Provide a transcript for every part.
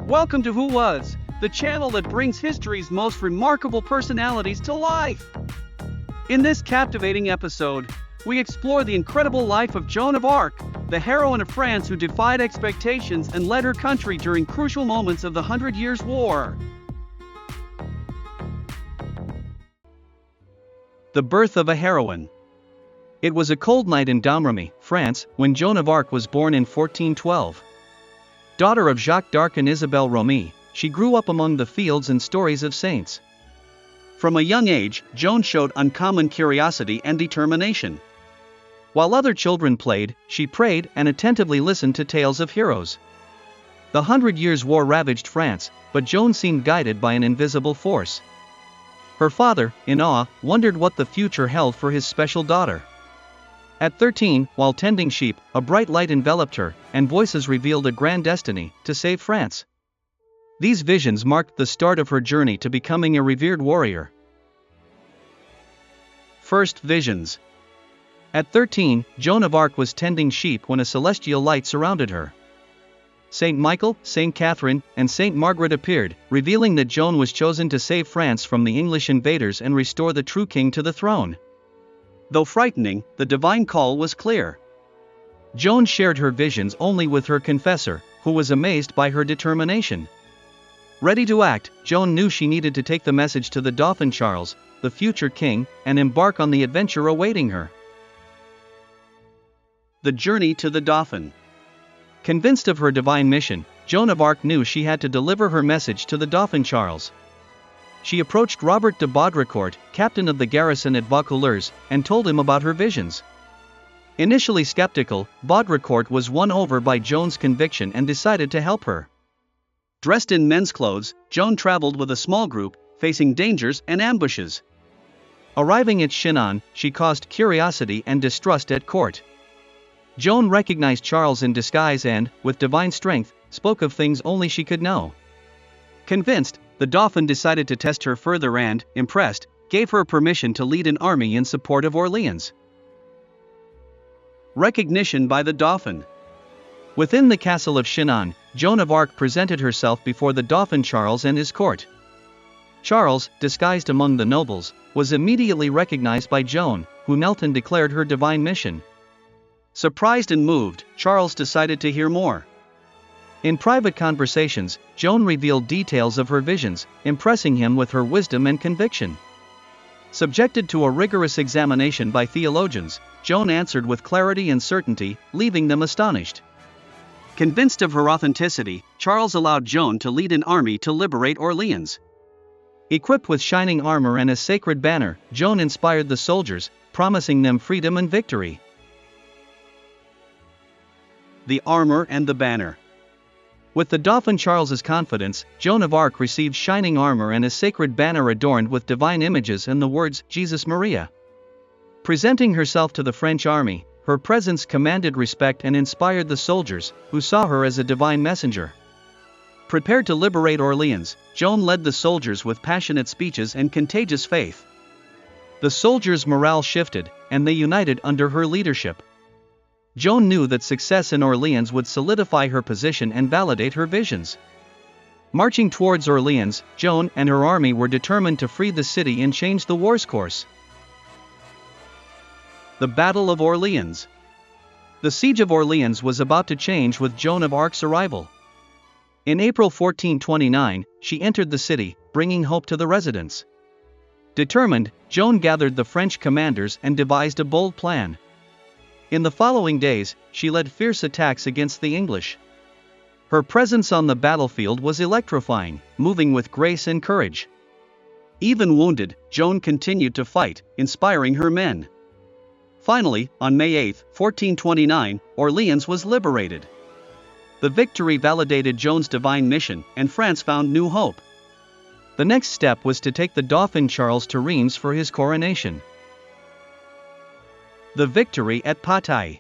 Welcome to Who Was, the channel that brings history's most remarkable personalities to life. In this captivating episode, we explore the incredible life of Joan of Arc, the heroine of France who defied expectations and led her country during crucial moments of the Hundred Years' War. The birth of a heroine. It was a cold night in Domremy, France, when Joan of Arc was born in 1412. Daughter of Jacques d'Arc and Isabelle Romee, she grew up among the fields and stories of saints. From a young age, Joan showed uncommon curiosity and determination. While other children played, she prayed and attentively listened to tales of heroes. The Hundred Years' War ravaged France, but Joan seemed guided by an invisible force. Her father, in awe, wondered what the future held for his special daughter. At 13, while tending sheep, a bright light enveloped her, and voices revealed a grand destiny, to save France. These visions marked the start of her journey to becoming a revered warrior. First visions. At 13, Joan of Arc was tending sheep when a celestial light surrounded her. Saint Michael, Saint Catherine, and Saint Margaret appeared, revealing that Joan was chosen to save France from the English invaders and restore the true king to the throne. Though frightening, the divine call was clear. Joan shared her visions only with her confessor, who was amazed by her determination. Ready to act, Joan knew she needed to take the message to the Dauphin Charles, the future king, and embark on the adventure awaiting her. The journey to the Dauphin. Convinced of her divine mission, Joan of Arc knew she had to deliver her message to the Dauphin Charles. She approached Robert de Baudricourt, captain of the garrison at Vaucouleurs, and told him about her visions. Initially skeptical, Baudricourt was won over by Joan's conviction and decided to help her. Dressed in men's clothes, Joan traveled with a small group, facing dangers and ambushes. Arriving at Chinon, she caused curiosity and distrust at court. Joan recognized Charles in disguise and, with divine strength, spoke of things only she could know. Convinced, the Dauphin decided to test her further and, impressed, gave her permission to lead an army in support of Orléans. Recognition by the Dauphin. Within the castle of Chinon, Joan of Arc presented herself before the Dauphin Charles and his court. Charles, disguised among the nobles, was immediately recognized by Joan, who knelt and declared her divine mission. Surprised and moved, Charles decided to hear more. In private conversations, Joan revealed details of her visions, impressing him with her wisdom and conviction. Subjected to a rigorous examination by theologians, Joan answered with clarity and certainty, leaving them astonished. Convinced of her authenticity, Charles allowed Joan to lead an army to liberate Orléans. Equipped with shining armor and a sacred banner, Joan inspired the soldiers, promising them freedom and victory. The armor and the banner. With the Dauphin Charles's confidence, Joan of Arc received shining armor and a sacred banner adorned with divine images and the words, Jesus Maria. Presenting herself to the French army, her presence commanded respect and inspired the soldiers, who saw her as a divine messenger. Prepared to liberate Orléans, Joan led the soldiers with passionate speeches and contagious faith. The soldiers' morale shifted, and they united under her leadership. Joan knew that success in Orléans would solidify her position and validate her visions. Marching towards Orléans, Joan and her army were determined to free the city and change the war's course. The Battle of Orléans. The siege of Orléans was about to change with Joan of Arc's arrival. In April 1429, she entered the city, bringing hope to the residents. Determined, Joan gathered the French commanders and devised a bold plan. In the following days, she led fierce attacks against the English. Her presence on the battlefield was electrifying, moving with grace and courage. Even wounded, Joan continued to fight, inspiring her men. Finally, on May 8, 1429, Orléans was liberated. The victory validated Joan's divine mission, and France found new hope. The next step was to take the Dauphin Charles to Reims for his coronation. The victory at Patay.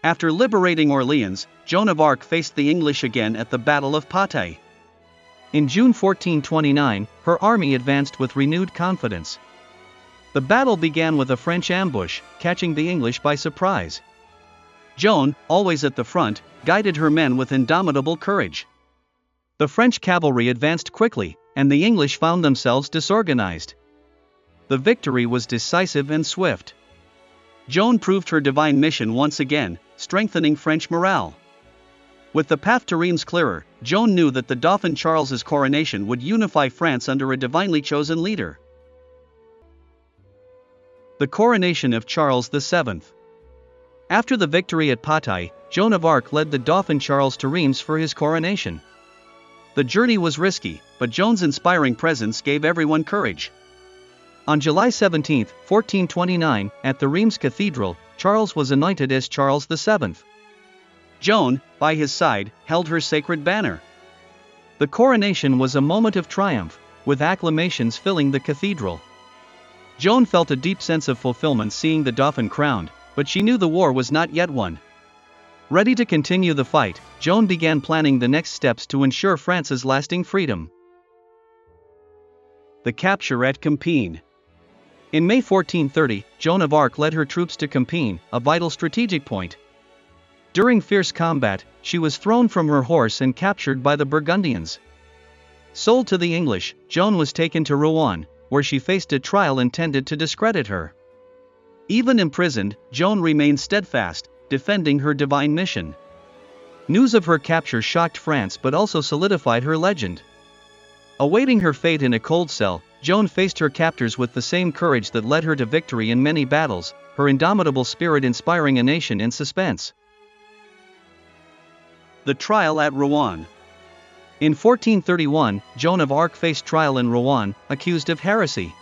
After liberating Orléans, Joan of Arc faced the English again at the Battle of Patay. In June 1429, her army advanced with renewed confidence. The battle began with a French ambush, catching the English by surprise. Joan, always at the front, guided her men with indomitable courage. The French cavalry advanced quickly, and the English found themselves disorganized. The victory was decisive and swift. Joan proved her divine mission once again, strengthening French morale. With the path to Reims clearer, Joan knew that the Dauphin Charles's coronation would unify France under a divinely chosen leader. The coronation of Charles VII. After the victory at Patay, Joan of Arc led the Dauphin Charles to Reims for his coronation. The journey was risky, but Joan's inspiring presence gave everyone courage. On July 17, 1429, at the Reims Cathedral, Charles was anointed as Charles VII. Joan, by his side, held her sacred banner. The coronation was a moment of triumph, with acclamations filling the cathedral. Joan felt a deep sense of fulfillment seeing the Dauphin crowned, but she knew the war was not yet won. Ready to continue the fight, Joan began planning the next steps to ensure France's lasting freedom. The capture at Compiègne. In May 1430, Joan of Arc led her troops to Compiègne, a vital strategic point. During fierce combat, she was thrown from her horse and captured by the Burgundians. Sold to the English, Joan was taken to Rouen, where she faced a trial intended to discredit her. Even imprisoned, Joan remained steadfast, defending her divine mission. News of her capture shocked France but also solidified her legend. Awaiting her fate in a cold cell, Joan faced her captors with the same courage that led her to victory in many battles, her indomitable spirit inspiring a nation in suspense. The trial at Rouen. In 1431, Joan of Arc faced trial in Rouen, accused of heresy.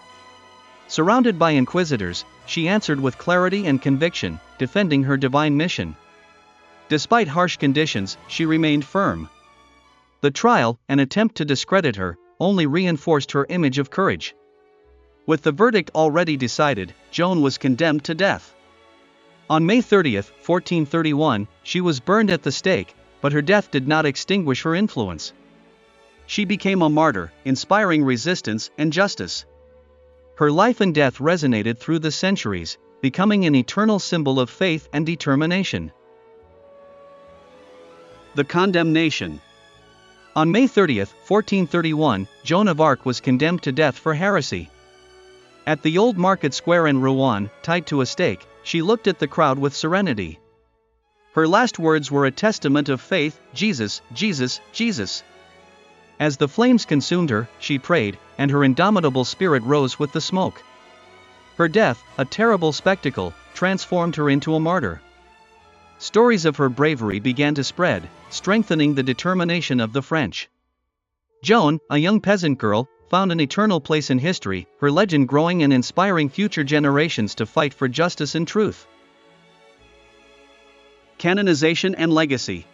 Surrounded by inquisitors, she answered with clarity and conviction, defending her divine mission. Despite harsh conditions, she remained firm. The trial, an attempt to discredit her, only reinforced her image of courage. With the verdict already decided, Joan was condemned to death. On May 30, 1431, she was burned at the stake, but her death did not extinguish her influence. She became a martyr, inspiring resistance and justice. Her life and death resonated through the centuries, becoming an eternal symbol of faith and determination. The condemnation. On May 30, 1431, Joan of Arc was condemned to death for heresy. At the old market square in Rouen, tied to a stake, she looked at the crowd with serenity. Her last words were a testament of faith, "Jesus, Jesus, Jesus." As the flames consumed her, she prayed, and her indomitable spirit rose with the smoke. Her death, a terrible spectacle, transformed her into a martyr. Stories of her bravery began to spread, strengthening the determination of the French. Joan, a young peasant girl, found an eternal place in history, her legend growing and inspiring future generations to fight for justice and truth. Canonization and legacy.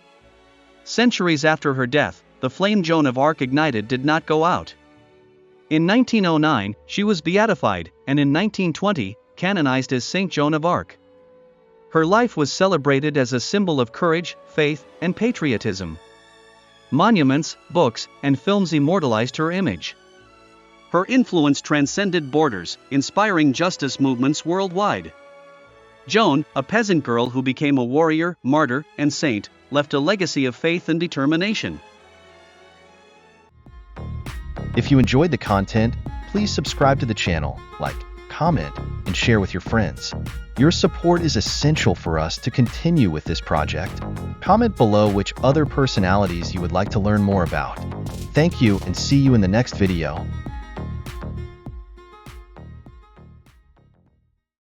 Centuries after her death, the flame Joan of Arc ignited did not go out. In 1909, she was beatified, and in 1920, canonized as Saint Joan of Arc. Her life was celebrated as a symbol of courage, faith, and patriotism. Monuments, books, and films immortalized her image. Her influence transcended borders, inspiring justice movements worldwide. Joan, a peasant girl who became a warrior, martyr, and saint, left a legacy of faith and determination. If you enjoyed the content, please subscribe to the channel, like, comment, and share with your friends. Your support is essential for us to continue with this project. Comment below which other personalities you would like to learn more about. Thank you and see you in the next video.